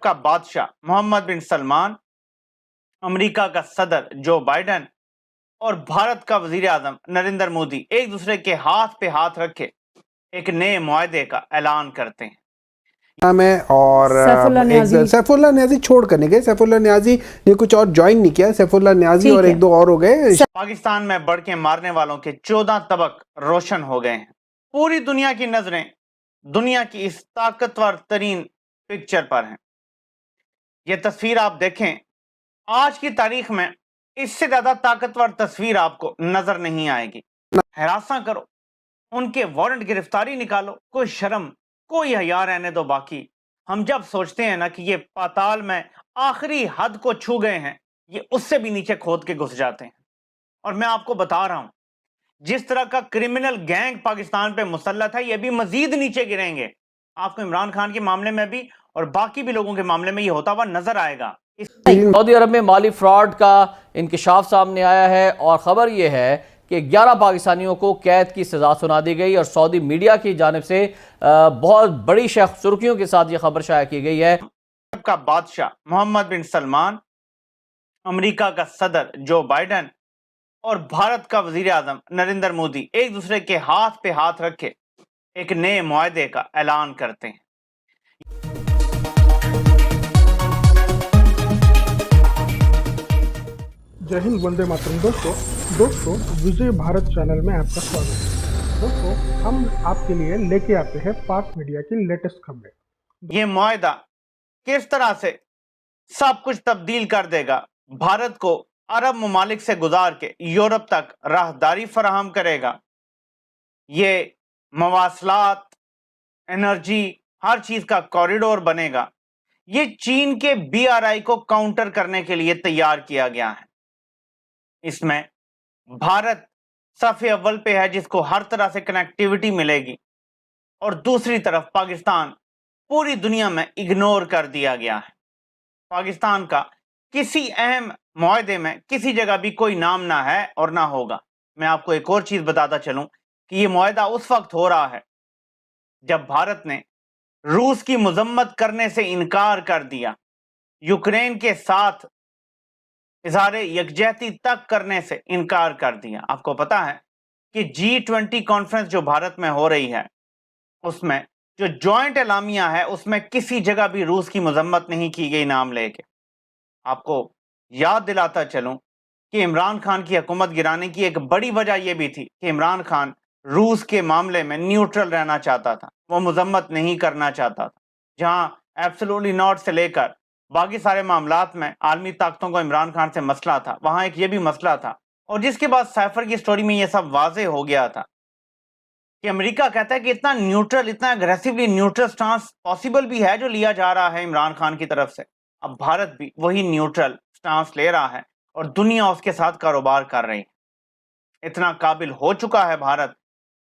का बादशाह Mohammad bin Salman, America का सदर जो बाइडन और भारत का वजीर आजम नरेंद्र मोदी एक दूसरे के हाथ पे हाथ रखे एक नए मुआहदे का ऐलान करते हैं। नाम है और सैफुल्लाह न्याजी छोड़ कर नहीं गए। सैफुल्लाह न्याजी ने कुछ और ज्वाइन नहीं किया। सैफुल्लाह न्याजी और एक दो और हो गए। पाकिस्तान में बढ़ के मारने वालों के 14 तबक रोशन हो गए हैं। पूरी दुनिया की नजरें दुनिया की इस ताकतवर तरीन पिक्चर पर हैं। ये तस्वीर आप देखें, आज की तारीख में इससे ज्यादा ताकतवर तस्वीर आपको नजर नहीं आएगी। हरासा करो, उनके वारंट गिरफ्तारी निकालो, कोई शर्म कोई हया रहने दो। बाकी हम जब सोचते हैं ना कि ये पाताल में आखिरी हद को छू गए हैं, ये उससे भी नीचे खोद के घुस जाते हैं। और मैं आपको बता रहा हूं, जिस तरह का क्रिमिनल गैंग पाकिस्तान पे मुसल्लत है, ये भी मजीद नीचे गिरेंगे। आपको इमरान खान के मामले में भी और बाकी भी लोगों के मामले में ये होता हुआ नजर आएगा। सऊदी अरब में माली फ्रॉड का इंकिशाफ सामने आया है और खबर यह है कि 11 पाकिस्तानियों को कैद की सजा सुना दी गई और सऊदी मीडिया की जानिब से बहुत बड़ी सुर्खियों के साथ ये खबर शाया की गई है। का बादशाह मोहम्मद बिन सलमान, अमेरिका का सदर जो बाइडन और भारत का वजीर आजम नरेंद्र मोदी एक दूसरे के हाथ पे हाथ रखे एक नए मुआहदे का ऐलान करते हैं। जय हिंद, वंदे मातरम। दोस्तों विजय भारत चैनल में आपका स्वागत है। दोस्तों, हम आपके लिए लेके आते हैं पाक मीडिया की लेटेस्ट खबरें। ये मुआहदा किस तरह से सब कुछ तब्दील कर देगा, भारत को अरब ममालिक से गुजार के यूरोप तक राहदारी फराहम करेगा, ये मवासलात, एनर्जी, हर चीज का कॉरिडोर बनेगा। ये चीन के BRI को काउंटर करने के लिए तैयार किया गया है। इसमें भारत सफ़े अव्वल पे है, जिसको हर तरह से कनेक्टिविटी मिलेगी, और दूसरी तरफ पाकिस्तान पूरी दुनिया में इग्नोर कर दिया गया है। पाकिस्तान का किसी अहम मुआहदे में किसी जगह भी कोई नाम ना है और ना होगा। मैं आपको एक और चीज बताता चलूं कि ये मुआहदा उस वक्त हो रहा है जब भारत ने रूस की मजम्मत करने से इनकार कर दिया, यूक्रेन के साथ इज़हारे यकजहती तक करने से इनकार कर दिया। आपको पता है कि G20 कॉन्फ्रेंस जो भारत में हो रही है, उसमें जो जॉइंट एलामिया है, उसमें किसी जगह भी रूस की मजम्मत नहीं की गई नाम लेके। आपको याद दिलाता चलूं कि इमरान खान की हुकूमत गिराने की एक बड़ी वजह यह भी थी कि इमरान खान रूस के मामले में न्यूट्रल रहना चाहता था, वो मजम्मत नहीं करना चाहता था। जहां एब्सोल्युटली नॉट से लेकर बाकी सारे मामलात में आलमी ताकतों को इमरान खान से मसला था, वहां एक ये भी मसला था। और जिसके बाद साइफर की स्टोरी में यह सब वाजे हो गया था कि अमेरिका कहता है कि इतना न्यूट्रल, इतना अग्रेसिवली न्यूट्रल स्टांस पॉसिबल भी है जो लिया जा रहा है इमरान खान की तरफ से। अब भारत भी वही न्यूट्रल स्टांस ले रहा है और दुनिया उसके साथ कारोबार कर रही है। इतना काबिल हो चुका है भारत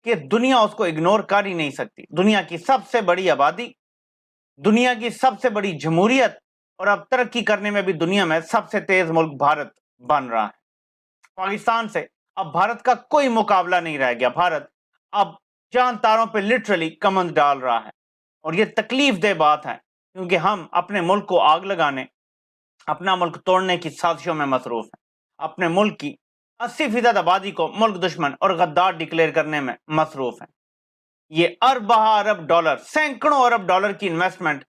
कि दुनिया उसको इग्नोर कर ही नहीं सकती। दुनिया की सबसे बड़ी आबादी, दुनिया की सबसे बड़ी जमहूरियत, और अब तरक्की करने में भी दुनिया में सबसे तेज मुल्क भारत बन रहा है। पाकिस्तान से अब भारत का कोई मुकाबला नहीं रह गया। भारत अब चांद तारों पे लिटरली कमंद डाल रहा है और ये तकलीफ दे बात है, क्योंकि हम अपने मुल्क को आग लगाने, अपना मुल्क तोड़ने की साजिशों में मसरूफ हैं। अपने मुल्क की 80% आबादी को मुल्क दुश्मन और गद्दार डिक्लेयर करने में मसरूफ हैं। ये अरब डॉलर, सैकड़ों अरब डॉलर की इन्वेस्टमेंट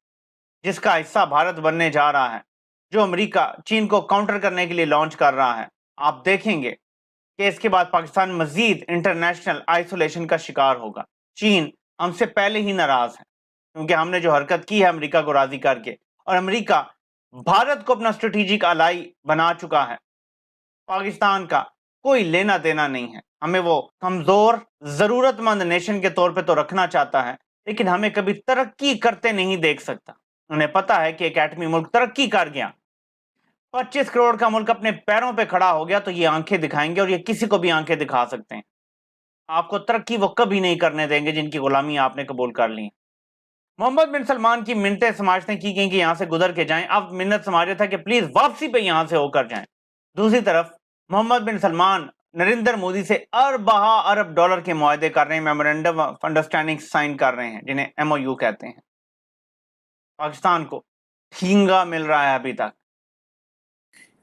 जिसका हिस्सा भारत बनने जा रहा है, जो अमेरिका चीन को काउंटर करने के लिए लॉन्च कर रहा है। आप देखेंगे कि इसके बाद पाकिस्तान मजीद इंटरनेशनल आइसोलेशन का शिकार होगा। चीन हमसे पहले ही नाराज है क्योंकि हमने जो हरकत की है अमेरिका को राजी करके, और अमेरिका भारत को अपना स्ट्रेटेजिक अलाई बना चुका है। पाकिस्तान का कोई लेना देना नहीं है। हमें वो कमजोर जरूरतमंद नेशन के तौर पे तो रखना चाहता है, लेकिन हमें कभी तरक्की करते नहीं देख सकता। उन्हें पता है कि एक एटमी मुल्क तरक्की कर गया, 25 करोड़ का मुल्क अपने पैरों पे खड़ा हो गया, तो ये आंखें दिखाएंगे और ये किसी को भी आंखें दिखा सकते हैं। आपको तरक्की वो कभी नहीं करने देंगे जिनकी गुलामी आपने कबूल कर ली। मोहम्मद बिन सलमान की मिन्नतें समाजतें की गई कि यहां से गुजर के जाएं। अब मिन्नत समाजत है कि प्लीज वापसी पे यहां से होकर जाएं। दूसरी तरफ मोहम्मद बिन सलमान नरेंद्र मोदी से अरब डॉलर के मुआहदे कर रहे हैं, मेमोरेंडम ऑफ अंडरस्टैंडिंग साइन कर रहे हैं, जिन्हें MOU कहते हैं। पाकिस्तान को ठींगा मिल रहा है अभी तक?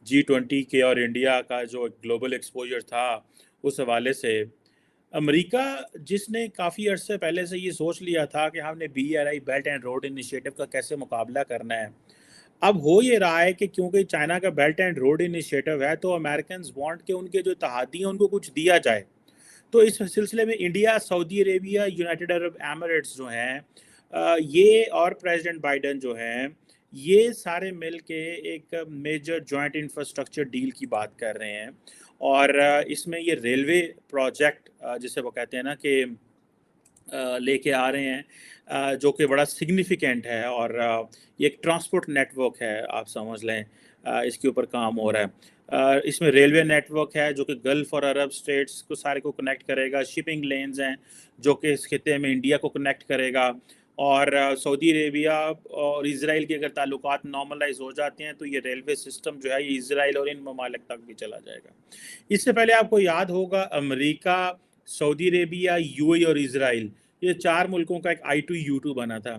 G20 के और इंडिया का जो ग्लोबल एक्सपोजर था, उस हवाले से अमेरिका, जिसने काफ़ी अरसे पहले से ये सोच लिया था कि हमने BRI belt and road initiative का कैसे मुकाबला करना है, अब हो ये रहा है कि क्योंकि चाइना का बेल्ट एंड रोड इनिशिएटिव है, तो अमेरिकन्स वांट कि उनके जो इत्तेहादी हैं उनको कुछ दिया जाए। तो इस सिलसिले में India, Saudi Arabia, United Arab Emirates जो हैं, ये और प्रेसिडेंट बाइडन जो हैं, ये सारे मिल के एक मेजर जॉइंट इंफ्रास्ट्रक्चर डील की बात कर रहे हैं। और इसमें ये रेलवे प्रोजेक्ट जिसे वो कहते हैं ना कि लेके आ रहे हैं, जो कि बड़ा सिग्निफिकेंट है, और ये एक ट्रांसपोर्ट नेटवर्क है, आप समझ लें, इसके ऊपर काम हो रहा है। इसमें रेलवे नेटवर्क है जो कि गल्फ़ और अरब स्टेट्स को सारे को कनेक्ट करेगा, शिपिंग लेन्स हैं जो कि इस खिते में इंडिया को कनेक्ट करेगा, और सऊदी अरेबिया और इज़राइल के अगर ताल्लुकात नॉर्मलाइज हो जाते हैं तो ये रेलवे सिस्टम जो है ये इज़राइल और इन ममालिक तक भी चला जाएगा। इससे पहले आपको याद होगा, अमेरिका, सऊदी अरेबिया, UAE और इज़राइल, ये 4 मुल्कों का एक I2U2 बना था।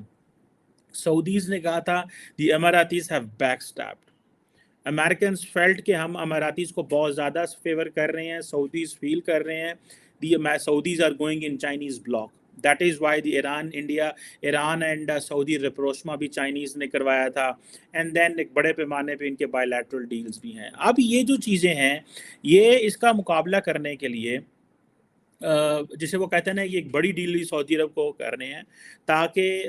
सऊदीज़ ने कहा था दी अमारातीज़ हैव बैकस्टैप्ड। अमेरिकन्स फेल्ट कि हम अमारातीज़ को बहुत ज़्यादा फेवर कर रहे हैं, सऊदीज़ फील कर रहे हैं the Saudis are going in Chinese bloc. That is why the Iran and Saudi rapprochement भी चाइनीज़ ने करवाया था, एंड देन एक बड़े पैमाने पे इनके बायलैटरल डील्स भी हैं। अब ये जो चीज़ें हैं, ये इसका मुकाबला करने के लिए जिसे वो कहते हैं ना, ये एक बड़ी डील सऊदी अरब को कर रहे हैं, ताकि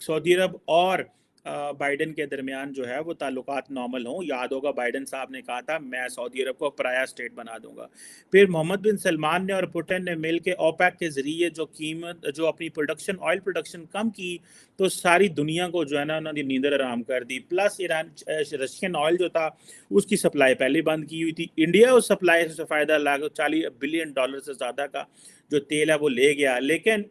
सऊदी अरब और बाइडन के दरमियान जो है वो ताल्लुकात नॉर्मल हों। याद होगा बाइडन साहब ने कहा था मैं सऊदी अरब को पराया स्टेट बना दूंगा। फिर मोहम्मद बिन सलमान ने और पुतिन ने मिल के ओपेक के ज़रिए जो अपनी प्रोडक्शन, ऑयल प्रोडक्शन कम की, तो सारी दुनिया को जो है ना उन्होंने नींदर आराम कर दी। प्लस रशियन ऑयल जो था उसकी सप्लाई पहले बंद की हुई थी। इंडिया उस सप्लाई से फ़ायदा ला $40 बिलियन से ज़्यादा का जो तेल है वो ले गया। लेकिन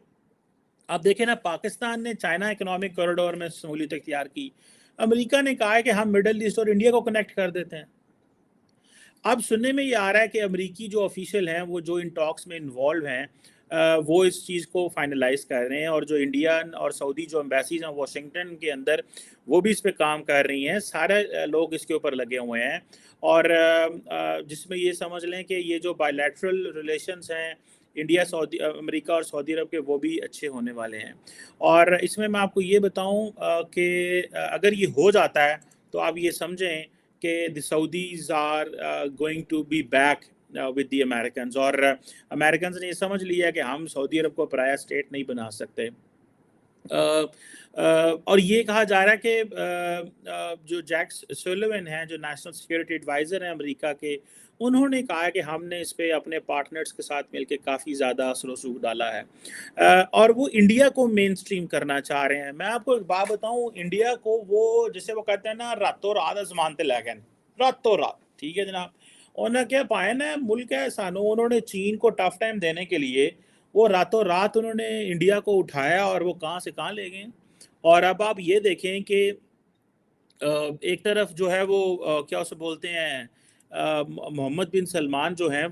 आप देखें ना, पाकिस्तान ने चाइना इकोनॉमिक कॉरिडोर में शमूलियत इख्तियार की। अमेरिका ने कहा है कि हम मिडल ईस्ट और इंडिया को कनेक्ट कर देते हैं। अब सुनने में ये आ रहा है कि अमेरिकी जो ऑफिशियल हैं, वो जो इन टॉक्स में इन्वॉल्व हैं, वो इस चीज़ को फाइनलाइज कर रहे हैं, और जो इंडियन और सऊदी जो एम्बेसीज हैं वाशिंगटन के अंदर, वो भी इस पे काम कर रही हैं। सारे लोग इसके ऊपर लगे हुए हैं, और जिसमें ये समझ लें कि ये जो बायलैटरल रिलेशंस हैं इंडिया, सऊदी, अमेरिका और सऊदी अरब के, वो भी अच्छे होने वाले हैं। और इसमें मैं आपको ये बताऊं कि अगर ये हो जाता है तो आप ये समझें कि the Saudis are going to be back with the Americans, और अमेरिकन्स ने ये समझ लिया है कि हम सऊदी अरब को पराया स्टेट नहीं बना सकते। और ये कहा जा रहा है कि जो जैक सुलिवन हैं, जो नेशनल सिक्योरिटी एडवाइज़र हैं अमेरिका के, उन्होंने कहा है कि हमने इस पे अपने पार्टनर्स के साथ मिलकर काफ़ी ज़्यादा असर रसूख डाला है, और वो इंडिया को मेन स्ट्रीम करना चाह रहे हैं। मैं आपको एक बात बताऊं, इंडिया को वो जिसे वो कहते हैं ना, रातों रात आसमानते लैगन, रातों रात, ठीक है जनाब, उन्होंने क्या पाया ना, मुल्क है सानू, उन्होंने चीन को टफ टाइम देने के लिए वो रातों रात उन्होंने इंडिया को उठाया, और वो कहाँ से कहाँ ले गए। और अब आप ये देखें कि एक तरफ जो है वो क्या उसे बोलते हैं, मोहम्मद बिन सलमान जो हैं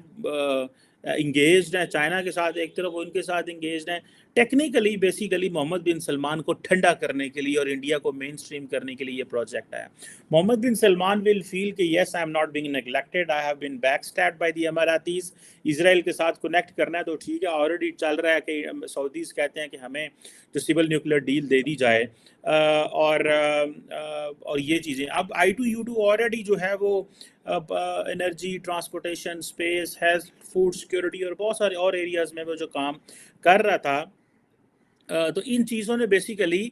इंगेज्ड हैं चाइना के साथ, एक तरफ उनके साथ इंगेज्ड हैं। Technically basically Mohammad bin Salman को ठंडा करने के लिए और इंडिया को मेन स्ट्रीम करने के लिए ये प्रोजेक्ट है। Mohammed bin Salman will feel कि yes I am not being neglected, I have been backstabbed by the Emiratis. Israel के साथ कनेक्ट करना है तो ठीक है, ऑलरेडी चल रहा है कि सऊदीज़ कहते हैं कि हमें जो सिविल न्यूक्लियर डील दे दी जाए, और ये चीज़ें अब I2U2 ऑलरेडी जो है वो energy, transportation, space, health, food security और बहुत सारे और एरियाज़ में वो जो काम कर रहा था, तो इन चीज़ों ने बेसिकली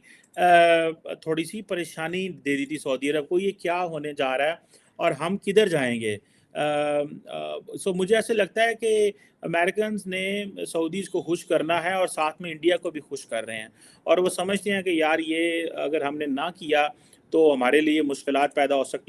थोड़ी सी परेशानी दे दी थी सऊदी अरब को, ये क्या होने जा रहा है और हम किधर जाएंगे। सो मुझे ऐसे लगता है कि अमेरिकन्स ने सऊदीज़ को खुश करना है और साथ में इंडिया को भी खुश कर रहे हैं, और वो समझते हैं कि यार ये अगर हमने ना किया तो हमारे लिए मुश्किलात पैदा हो सकती हैं।